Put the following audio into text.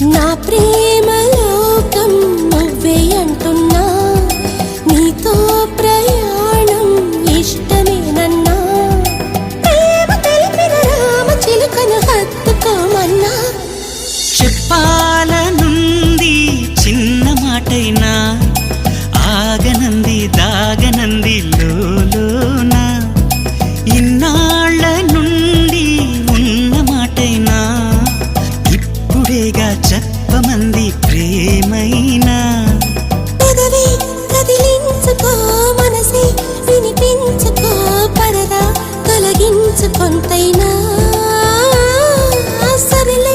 నా ప్రేమ లోకం నువ్వే అంటున్నా, నీతో ప్రయాణం ఇష్టమేనన్నా, ప్రేమ తెలిపిన రామ చిలుకను హత్తుకోమన్నా. చెప్పాలనుంది చిన్న మాటైనా, ఆగనంది దాగనంది లోలోనా, ఇన్నాళ్ళ నుండి ఉన్న మాటైనా, ఇప్పుడేగా చెప్పమంది ప్రేమైనా. పెదవి కదిలించుకో, మనసే వినిపించుకో, పరదా తొలగించు కొంతైనా, సరిలే